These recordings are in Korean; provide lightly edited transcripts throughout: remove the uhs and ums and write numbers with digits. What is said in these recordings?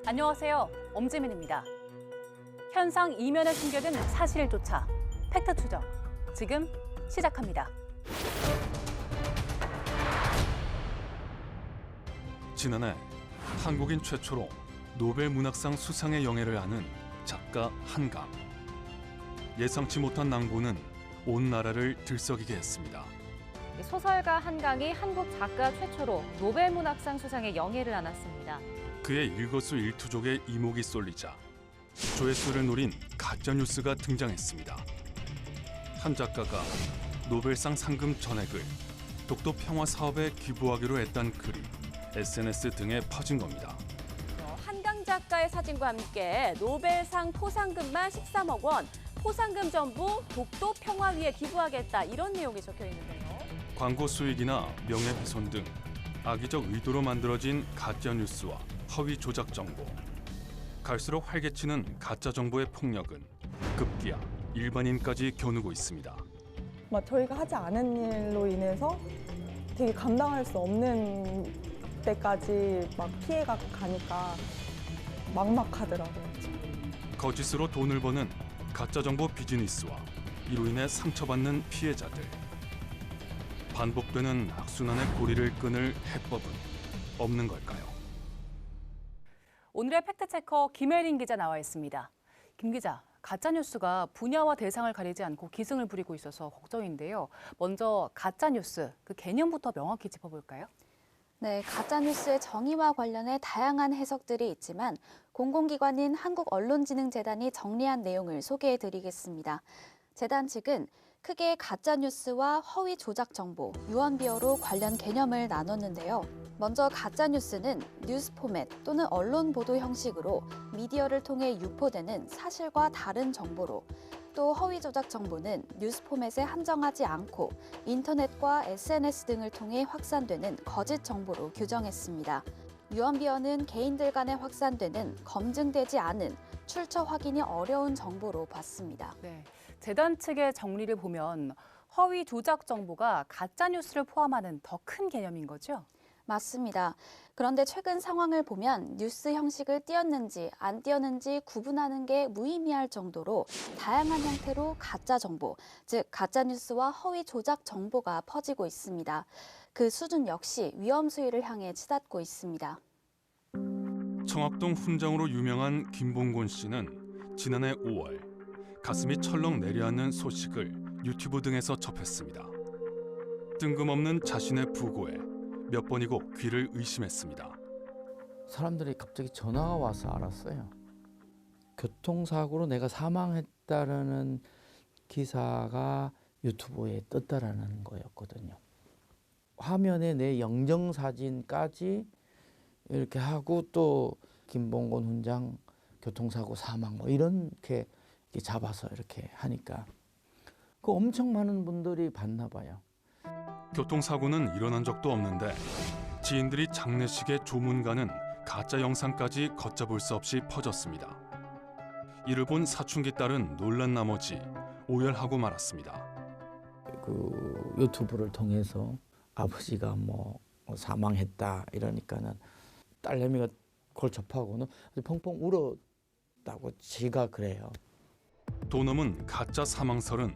안녕하세요. 엄지민입니다. 현상 이면에 숨겨진 사실조차 팩트 추적 지금 시작합니다. 지난해 한국인 최초로 노벨 문학상 수상의 영예를 아는 작가 한강. 예상치 못한 낭보는 온 나라를 들썩이게 했습니다. 소설가 한강이 한국 작가 최초로 노벨 문학상 수상의 영예를 안았습니다. 그의 일거수일투족에 이목이 쏠리자 조회수를 노린 가짜뉴스가 등장했습니다. 한 작가가 노벨상 상금 전액을 독도 평화 사업에 기부하기로 했다는 글이 SNS 등에 퍼진 겁니다. 한강 작가의 사진과 함께 노벨상 포상금만 13억 원, 포상금 전부 독도 평화위에 기부하겠다 이런 내용이 적혀 있는데요. 광고 수익이나 명예훼손 등 악의적 의도로 만들어진 가짜뉴스와 허위 조작 정보. 갈수록 활개치는 가짜 정보의 폭력은 급기야 일반인까지 겨누고 있습니다. 저희가 하지 않은 일로 인해서 되게 감당할 수 없는 때까지 피해가 가니까 막막하더라고요. 거짓으로 돈을 버는 가짜 정보 비즈니스와 이로 인해 상처받는 피해자들. 반복되는 악순환의 고리를 끊을 해법은 없는 걸까요? 오늘의 팩트체커 김혜린 기자 나와 있습니다. 김 기자, 가짜뉴스가 분야와 대상을 가리지 않고 기승을 부리고 있어서 걱정인데요. 먼저 가짜뉴스, 그 개념부터 명확히 짚어볼까요? 네, 가짜뉴스의 정의와 관련해 다양한 해석들이 있지만 공공기관인 한국언론진흥재단이 정리한 내용을 소개해드리겠습니다. 재단 측은 크게 가짜뉴스와 허위 조작 정보, 유언비어로 관련 개념을 나눴는데요. 먼저 가짜뉴스는 뉴스 포맷 또는 언론 보도 형식으로 미디어를 통해 유포되는 사실과 다른 정보로, 또 허위 조작 정보는 뉴스 포맷에 한정하지 않고 인터넷과 SNS 등을 통해 확산되는 거짓 정보로 규정했습니다. 유언비어는 개인들 간에 확산되는 검증되지 않은 출처 확인이 어려운 정보로 봤습니다. 네, 재단 측의 정리를 보면 허위 조작 정보가 가짜뉴스를 포함하는 더 큰 개념인 거죠? 맞습니다. 그런데 최근 상황을 보면 뉴스 형식을 띄었는지 안 띄었는지 구분하는 게 무의미할 정도로 다양한 형태로 가짜 정보, 즉 가짜뉴스와 허위 조작 정보가 퍼지고 있습니다. 그 수준 역시 위험 수위를 향해 치닫고 있습니다. 청학동 훈장으로 유명한 김봉곤 씨는 지난해 5월 가슴이 철렁 내려앉는 소식을 유튜브 등에서 접했습니다. 뜬금없는 자신의 부고에 몇 번이고 귀를 의심했습니다. 사람들이 갑자기 전화가 와서 알았어요. 교통사고로 내가 사망했다라는 기사가 유튜브에 떴다라는 거였거든요. 화면에 내 영정사진까지 이렇게 하고 또 김봉곤 훈장 교통사고 사망 이렇게 잡아서 이렇게 하니까 그 엄청 많은 분들이 봤나 봐요. 교통사고는 일어난 적도 없는데 지인들이 장례식에 조문가는 가짜 영상까지 걷잡을 수 없이 퍼졌습니다. 이를 본 사춘기 딸은 놀란 나머지 오열하고 말았습니다. 그 유튜브를 통해서 아버지가 사망했다 이러니까는 딸내미가 그걸 접하고는 펑펑 울었다고 지가 그래요. 도 넘은 가짜 사망설은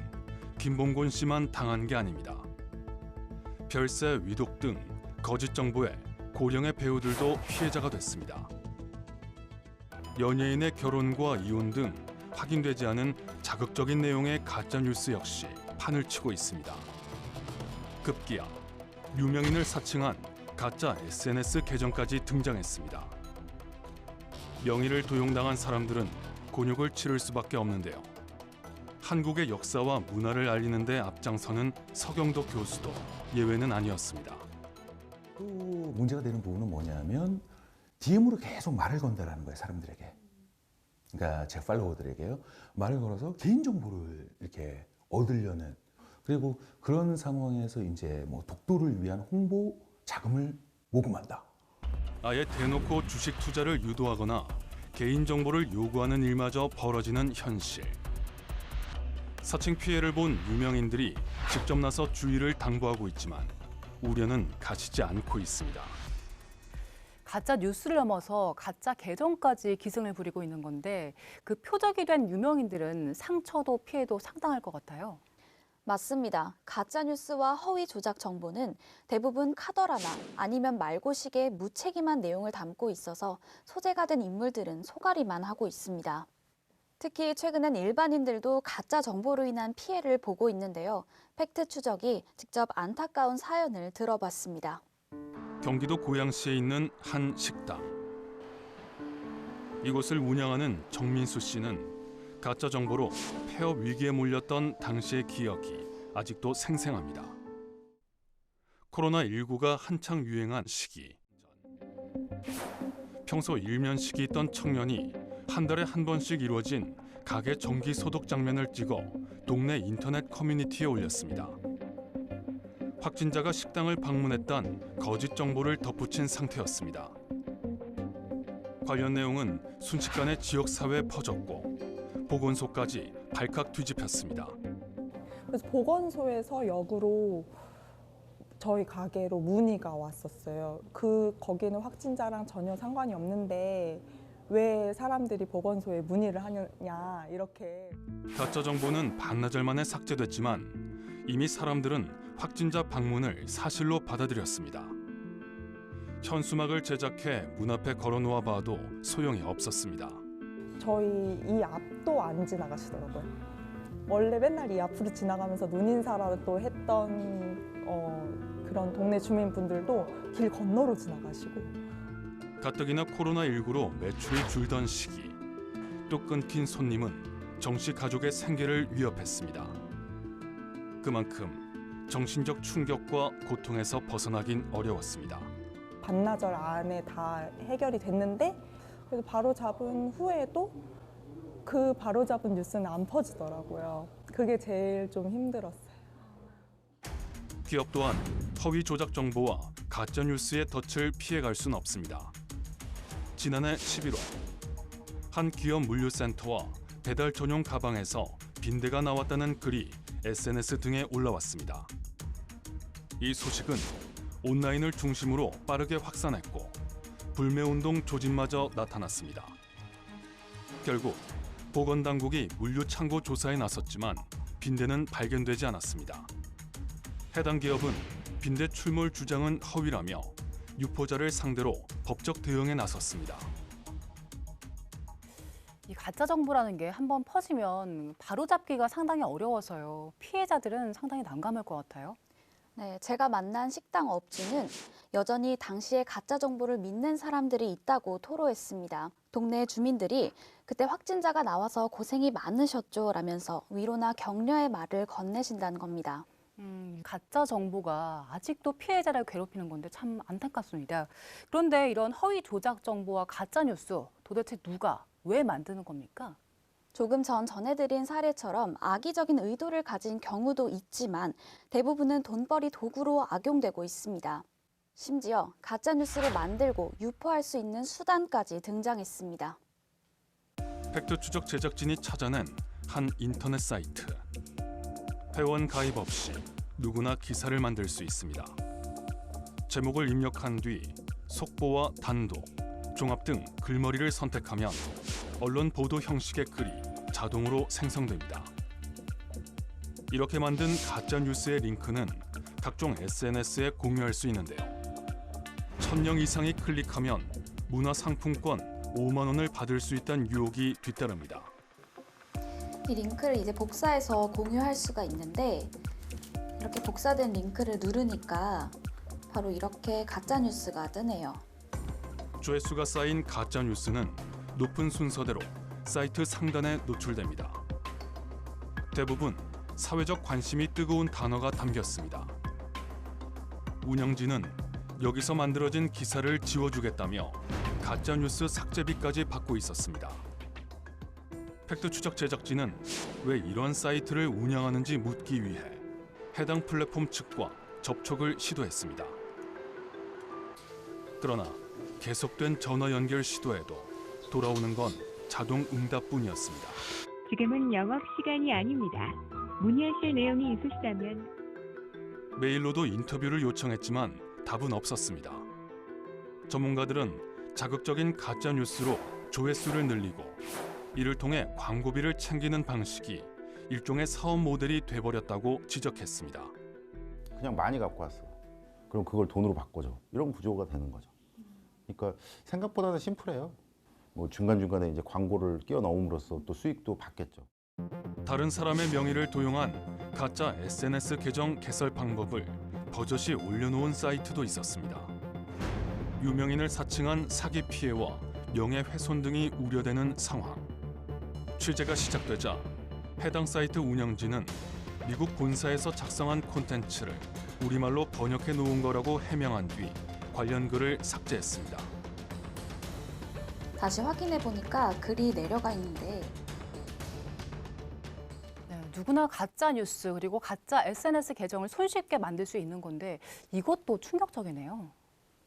김봉곤 씨만 당한 게 아닙니다. 별세, 위독 등 거짓 정보에 고령의 배우들도 피해자가 됐습니다. 연예인의 결혼과 이혼 등 확인되지 않은 자극적인 내용의 가짜 뉴스 역시 판을 치고 있습니다. 급기야 유명인을 사칭한 가짜 SNS 계정까지 등장했습니다. 명의를 도용당한 사람들은 곤욕을 치를 수밖에 없는데요. 한국의 역사와 문화를 알리는 데 앞장서는 서경덕 교수도 예외는 아니었습니다. 또 문제가 되는 부분은 뭐냐면 DM으로 계속 말을 건다라는 거예요, 사람들에게. 그러니까 제 팔로워들에게요. 말을 걸어서 개인정보를 이렇게 얻으려는, 그리고 그런 상황에서 이제 독도를 위한 홍보 자금을 모금한다. 아예 대놓고 주식 투자를 유도하거나 개인 정보를 요구하는 일마저 벌어지는 현실. 사칭 피해를 본 유명인들이 직접 나서 주의를 당부하고 있지만 우려는 가시지 않고 있습니다. 가짜 뉴스를 넘어서 가짜 계정까지 기승을 부리고 있는 건데 그 표적이 된 유명인들은 상처도 피해도 상당할 것 같아요. 맞습니다. 가짜뉴스와 허위 조작 정보는 대부분 카더라나 아니면 말고식의 무책임한 내용을 담고 있어서 소재가 된 인물들은 소가리만 하고 있습니다. 특히 최근엔 일반인들도 가짜 정보로 인한 피해를 보고 있는데요. 팩트 추적이 직접 안타까운 사연을 들어봤습니다. 경기도 고양시에 있는 한 식당. 이곳을 운영하는 정민수 씨는 가짜 정보로 폐업 위기에 몰렸던 당시의 기억이 아직도 생생합니다. 코로나19가 한창 유행한 시기. 평소 일면식이 있던 청년이 한 달에 한 번씩 이루어진 가게 정기 소독 장면을 찍어 동네 인터넷 커뮤니티에 올렸습니다. 확진자가 식당을 방문했던 거짓 정보를 덧붙인 상태였습니다. 관련 내용은 순식간에 지역 사회에 퍼졌고 보건소까지 발칵 뒤집혔습니다. 그래서 보건소에서 역으로 저희 가게로 문의가 왔었어요. 거기는 확진자랑 전혀 상관이 없는데 왜 사람들이 보건소에 문의를 하느냐 이렇게. 가짜 정보는 반나절 만에 삭제됐지만 이미 사람들은 확진자 방문을 사실로 받아들였습니다. 현수막을 제작해 문 앞에 걸어놓아 봐도 소용이 없었습니다. 저희 이 앞도 안 지나가시더라고요. 원래 맨날 이 앞으로 지나가면서 눈인사라도 했던 그런 동네 주민분들도 길 건너로 지나가시고. 가뜩이나 코로나19로 매출이 줄던 시기, 또 끊긴 손님은 정 씨 가족의 생계를 위협했습니다. 그만큼 정신적 충격과 고통에서 벗어나긴 어려웠습니다. 반나절 안에 다 해결이 됐는데 그래서 바로 잡은 후에도 그 바로 잡은 뉴스는 안 퍼지더라고요. 그게 제일 좀 힘들었어요. 기업 또한 허위 조작 정보와 가짜 뉴스의 덫을 피해갈 수는 없습니다. 지난해 11월 한 기업 물류센터와 배달 전용 가방에서 빈대가 나왔다는 글이 SNS 등에 올라왔습니다. 이 소식은 온라인을 중심으로 빠르게 확산했고 불매운동 조짐마저 나타났습니다. 결국 보건당국이 물류 창고 조사에 나섰지만 빈대는 발견되지 않았습니다. 해당 기업은 빈대 출몰 주장은 허위라며 유포자를 상대로 법적 대응에 나섰습니다. 이 가짜 정보라는 게 한번 퍼지면 바로잡기가 상당히 어려워서요. 피해자들은 상당히 난감할 것 같아요. 네, 제가 만난 식당 업주는 여전히 당시에 가짜 정보를 믿는 사람들이 있다고 토로했습니다. 동네 주민들이 그때 확진자가 나와서 고생이 많으셨죠 라면서 위로나 격려의 말을 건네신다는 겁니다. 가짜 정보가 아직도 피해자를 괴롭히는 건데 참 안타깝습니다. 그런데 이런 허위 조작 정보와 가짜 뉴스 도대체 누가 왜 만드는 겁니까? 조금 전 전해드린 사례처럼 악의적인 의도를 가진 경우도 있지만 대부분은 돈벌이 도구로 악용되고 있습니다. 심지어 가짜뉴스를 만들고 유포할 수 있는 수단까지 등장했습니다. 팩트 추적 제작진이 찾아낸 한 인터넷 사이트. 회원 가입 없이 누구나 기사를 만들 수 있습니다. 제목을 입력한 뒤 속보와 단독, 종합 등 글머리를 선택하면 언론 보도 형식의 글이 자동으로 생성됩니다. 이렇게 만든 가짜 뉴스의 링크는 각종 SNS에 공유할 수 있는데요. 1000명 이상이 클릭하면 문화상품권 5만 원을 받을 수 있다는 유혹이 뒤따릅니다. 이 링크를 이제 복사해서 공유할 수가 있는데 이렇게 복사된 링크를 누르니까 바로 이렇게 가짜뉴스가 뜨네요. 조회수가 쌓인 가짜 뉴스는 높은 순서대로 사이트 상단에 노출됩니다. 대부분 사회적 관심이 뜨거운 단어가 담겼습니다. 운영진은 여기서 만들어진 기사를 지워주겠다며 가짜 뉴스 삭제비까지 받고 있었습니다. 팩트 추적 제작진은 왜 이런 사이트를 운영하는지 묻기 위해 해당 플랫폼 측과 접촉을 시도했습니다. 그러나 계속된 전화 연결 시도에도 돌아오는 건 자동 응답뿐이었습니다. 지금은 영업 시간이 아닙니다. 문의하실 내용이 있으시다면 메일로도 인터뷰를 요청했지만 답은 없었습니다. 전문가들은 자극적인 가짜 뉴스로 조회수를 늘리고 이를 통해 광고비를 챙기는 방식이 일종의 사업 모델이 돼버렸다고 지적했습니다. 그냥 많이 갖고 왔어. 그럼 그걸 돈으로 바꿔줘. 이런 구조가 되는 거죠. 그러니까 생각보다는 심플해요. 뭐 중간중간에 이제 광고를 끼워 넣음으로써 또 수익도 받겠죠. 다른 사람의 명의를 도용한 가짜 SNS 계정 개설 방법을 버젓이 올려놓은 사이트도 있었습니다. 유명인을 사칭한 사기 피해와 명예훼손 등이 우려되는 상황. 취재가 시작되자 해당 사이트 운영진은 미국 본사에서 작성한 콘텐츠를 우리말로 번역해 놓은 거라고 해명한 뒤 관련 글을 삭제했습니다. 다시 확인해 보니까 글이 내려가 있는데 네, 누구나 가짜 뉴스 그리고 가짜 SNS 계정을 손쉽게 만들 수 있는 건데 이것도 충격적이네요.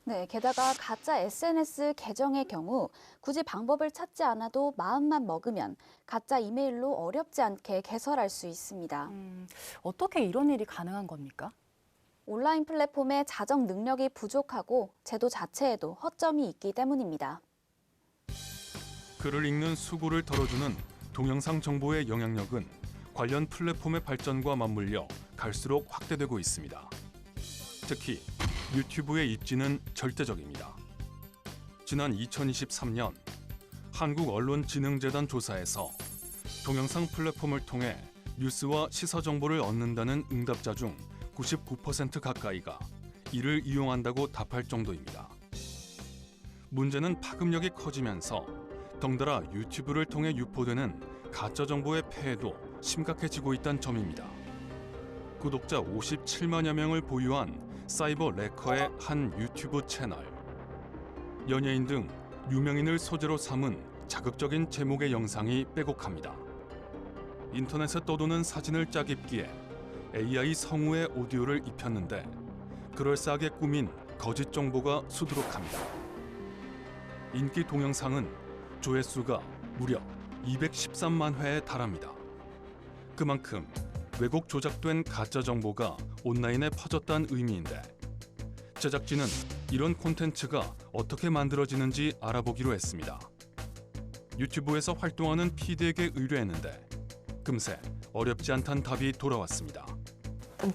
네, 게다가 가짜 SNS 계정의 경우 굳이 방법을 찾지 않아도 마음만 먹으면 가짜 이메일로 어렵지 않게 개설할 수 있습니다. 어떻게 이런 일이 가능한 겁니까? 온라인 플랫폼의 자정 능력이 부족하고 제도 자체에도 허점이 있기 때문입니다. 글을 읽는 수고를 덜어주는 동영상 정보의 영향력은 관련 플랫폼의 발전과 맞물려 갈수록 확대되고 있습니다. 특히 유튜브의 입지는 절대적입니다. 지난 2023년 한국언론진흥재단 조사에서 동영상 플랫폼을 통해 뉴스와 시사 정보를 얻는다는 응답자 중 99% 가까이가 이를 이용한다고 답할 정도입니다. 문제는 파급력이 커지면서 덩달아 유튜브를 통해 유포되는 가짜 정보의 폐해도 심각해지고 있다는 점입니다. 구독자 57만여 명을 보유한 사이버 레커의 한 유튜브 채널. 연예인 등 유명인을 소재로 삼은 자극적인 제목의 영상이 빼곡합니다. 인터넷에 떠도는 사진을 짜깁기에 AI 성우의 오디오를 입혔는데 그럴싸하게 꾸민 거짓 정보가 수두룩합니다. 인기 동영상은 조회수가 무려 213만 회에 달합니다. 그만큼 왜곡 조작된 가짜 정보가 온라인에 퍼졌다는 의미인데 제작진은 이런 콘텐츠가 어떻게 만들어지는지 알아보기로 했습니다. 유튜브에서 활동하는 PD에게 의뢰했는데 금세 어렵지 않다는 답이 돌아왔습니다.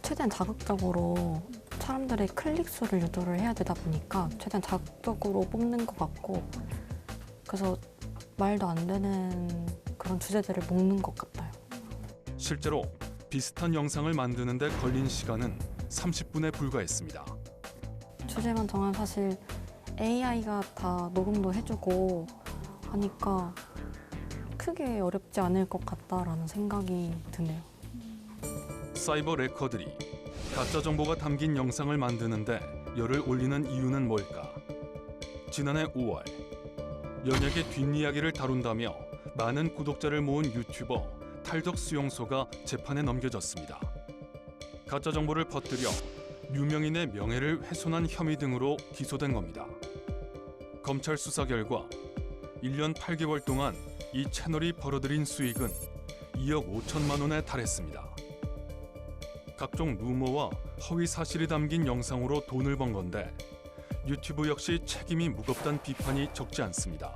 최대한 자극적으로 사람들의 클릭 수를 유도를 해야 되다 보니까 최대한 자극적으로 뽑는 것 같고 그래서 말도 안 되는 그런 주제들을 먹는 것 같아요. 실제로 비슷한 영상을 만드는 데 걸린 시간은 30분에 불과했습니다. 주제만 정하면 사실 AI가 다 녹음도 해주고 하니까 크게 어렵지 않을 것 같다라는 생각이 드네요. 사이버 레커들이 가짜 정보가 담긴 영상을 만드는데 열을 올리는 이유는 뭘까? 지난해 5월 연예계 뒷이야기를 다룬다며 많은 구독자를 모은 유튜버 탈덕 수용소가 재판에 넘겨졌습니다. 가짜 정보를 퍼뜨려 유명인의 명예를 훼손한 혐의 등으로 기소된 겁니다. 검찰 수사 결과 1년 8개월 동안 이 채널이 벌어들인 수익은 2억 5천만 원에 달했습니다. 각종 루머와 허위 사실이 담긴 영상으로 돈을 번 건데 유튜브 역시 책임이 무겁다는 비판이 적지 않습니다.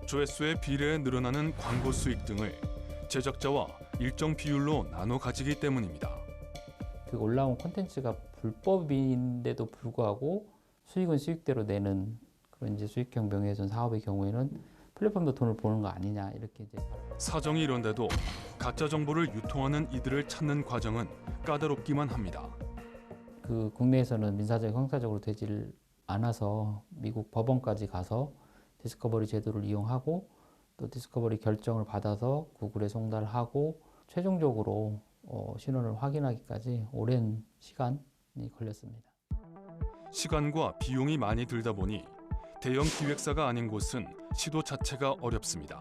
조회수에 비례해 늘어나는 광고 수익 등을 제작자와 일정 비율로 나눠 가지기 때문입니다. 그 올라온 콘텐츠가 불법인데도 불구하고 수익은 수익대로 내는 그런 이제 수익형 명예훼손 사업의 경우에는 플랫폼도 돈을 버는 거 아니냐 이렇게 이제 사정이 이런데도 가짜 정보를 유통하는 이들을 찾는 과정은 까다롭기만 합니다. 그 국내에서는 민사적 형사적으로 되질 않아서 미국 법원까지 가서 디스커버리 제도를 이용하고 또 디스커버리 결정을 받아서 구글에 송달하고 최종적으로 신원을 확인하기까지 오랜 시간이 걸렸습니다. 시간과 비용이 많이 들다 보니 대형 기획사가 아닌 곳은 시도 자체가 어렵습니다.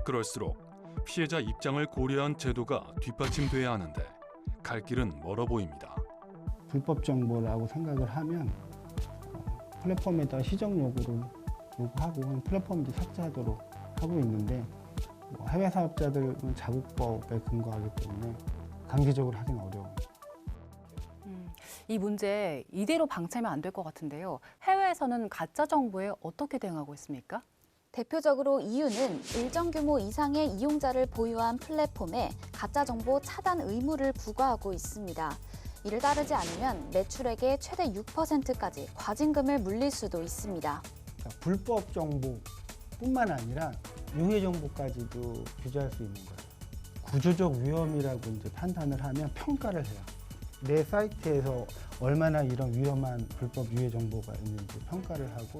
그럴수록 피해자 입장을 고려한 제도가 뒷받침돼야 하는데 갈 길은 멀어 보입니다. 불법 정보라고 생각을 하면 플랫폼에다 시정 요구를 요구하고 플랫폼도 삭제하도록 하고 있는데 해외 사업자들은 자국법에 근거하기 때문에 강제적으로 하기는 어려워요. 이 문제 이대로 방치하면 안 될 것 같은데요. 해외에서는 가짜 정보에 어떻게 대응하고 있습니까? 대표적으로 EU는 일정 규모 이상의 이용자를 보유한 플랫폼에 가짜 정보 차단 의무를 부과하고 있습니다. 이를 따르지 않으면 매출액의 최대 6%까지 과징금을 물릴 수도 있습니다. 그러니까 불법 정보뿐만 아니라 유해 정보까지도 규제할 수 있는 거예요. 구조적 위험이라고 이제 판단을 하면 평가를 해요. 내 사이트에서 얼마나 이런 위험한 불법 유해 정보가 있는지 평가를 하고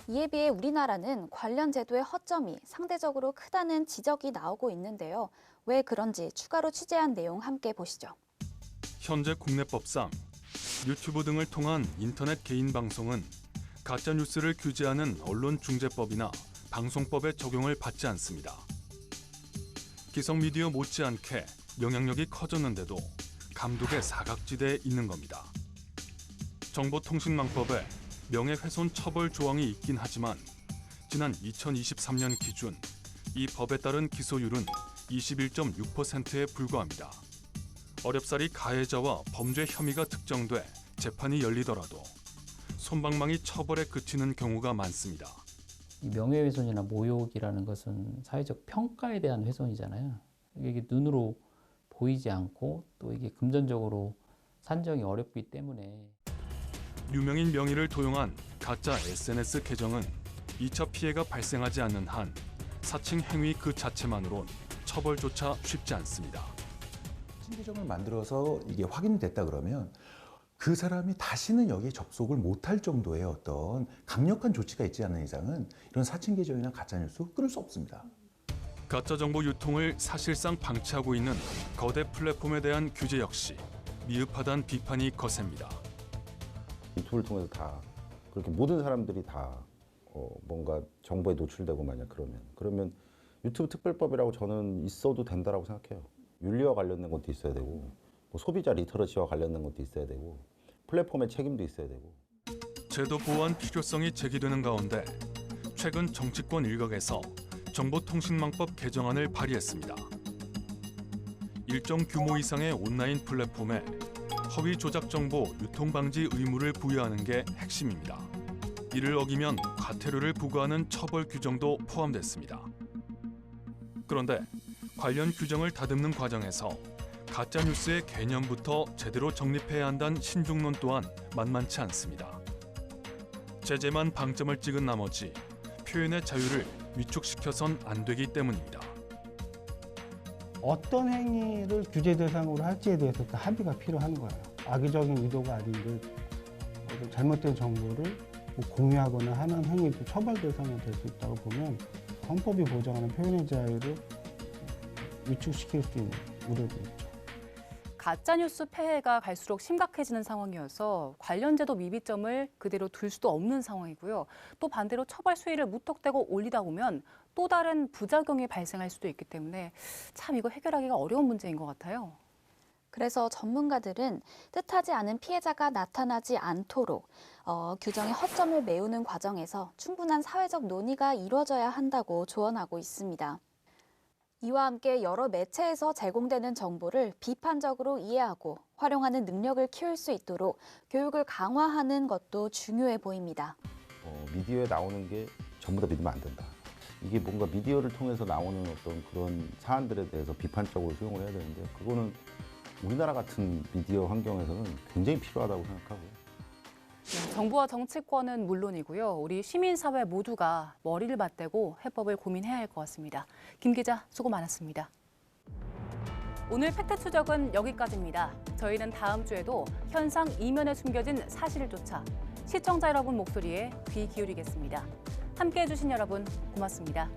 이에 비해 우리나라는 관련 제도의 허점이 상대적으로 크다는 지적이 나오고 있는데요. 왜 그런지 추가로 취재한 내용 함께 보시죠. 현재 국내법상 유튜브 등을 통한 인터넷 개인 방송은 가짜 뉴스를 규제하는 언론중재법이나 방송법의 적용을 받지 않습니다. 기성 미디어 못지않게 영향력이 커졌는데도 감독의 사각지대에 있는 겁니다. 정보통신망법에 명예훼손 처벌 조항이 있긴 하지만 지난 2023년 기준 이 법에 따른 기소율은 21.6%에 불과합니다. 어렵사리 가해자와 범죄 혐의가 특정돼 재판이 열리더라도 솜방망이 처벌에 그치는 경우가 많습니다. 이 명예훼손이나 모욕이라는 것은 사회적 평가에 대한 훼손이잖아요. 이게 눈으로 보이지 않고 또 이게 금전적으로 산정이 어렵기 때문에 유명인 명의를 도용한 가짜 SNS 계정은 2차 피해가 발생하지 않는 한 사칭 행위 그 자체만으론 처벌조차 쉽지 않습니다. 사칭 계정을 만들어서 이게 확인됐다 그러면 그 사람이 다시는 여기에 접속을 못할 정도의 어떤 강력한 조치가 있지 않은 이상은 이런 사칭 계정이나 가짜뉴스 끊을 수 없습니다. 가짜 정보 유통을 사실상 방치하고 있는 거대 플랫폼에 대한 규제 역시 미흡하다는 비판이 거셉니다. 유튜브를 통해서 다 그렇게 모든 사람들이 다 뭔가 정보에 노출되고 만약 그러면 유튜브 특별법이라고 저는 있어도 된다라고 생각해요. 윤리와 관련된 것도 있어야 되고 뭐 소비자 리터러시와 관련된 것도 있어야 되고 플랫폼의 책임도 있어야 되고 제도 보완 필요성이 제기되는 가운데 최근 정치권 일각에서 정보통신망법 개정안을 발의했습니다. 일정 규모 이상의 온라인 플랫폼에 허위 조작 정보 유통 방지 의무를 부여하는 게 핵심입니다. 이를 어기면 과태료를 부과하는 처벌 규정도 포함됐습니다. 그런데 관련 규정을 다듬는 과정에서 가짜 뉴스의 개념부터 제대로 정립해야 한다는 신중론 또한 만만치 않습니다. 제재만 방점을 찍은 나머지 표현의 자유를 위축시켜선 안 되기 때문입니다. 어떤 행위를 규제 대상으로 할지에 대해서 합의가 필요한 거예요. 악의적인 의도가 아닌 듯 잘못된 정보를 공유하거나 하는 행위도 처벌 대상이 될 수 있다고 보면 헌법이 보장하는 표현의 자유를 위축시킬 수 있는 우려도 있죠. 가짜뉴스 폐해가 갈수록 심각해지는 상황이어서 관련제도 미비점을 그대로 둘 수도 없는 상황이고요. 또 반대로 처벌 수위를 무턱대고 올리다 보면 또 다른 부작용이 발생할 수도 있기 때문에 참 이거 해결하기가 어려운 문제인 것 같아요. 그래서 전문가들은 뜻하지 않은 피해자가 나타나지 않도록 규정의 허점을 메우는 과정에서 충분한 사회적 논의가 이루어져야 한다고 조언하고 있습니다. 이와 함께 여러 매체에서 제공되는 정보를 비판적으로 이해하고 활용하는 능력을 키울 수 있도록 교육을 강화하는 것도 중요해 보입니다. 미디어에 나오는 게 전부 다 믿으면 안 된다. 이게 뭔가 미디어를 통해서 나오는 어떤 그런 사안들에 대해서 비판적으로 수용을 해야 되는데 그거는 우리나라 같은 미디어 환경에서는 굉장히 필요하다고 생각하고. 정부와 정치권은 물론이고요. 우리 시민사회 모두가 머리를 맞대고 해법을 고민해야 할 것 같습니다. 김 기자, 수고 많았습니다. 오늘 팩트추적은 여기까지입니다. 저희는 다음 주에도 현상 이면에 숨겨진 사실을 쫓아 시청자 여러분 목소리에 귀 기울이겠습니다. 함께해 주신 여러분 고맙습니다.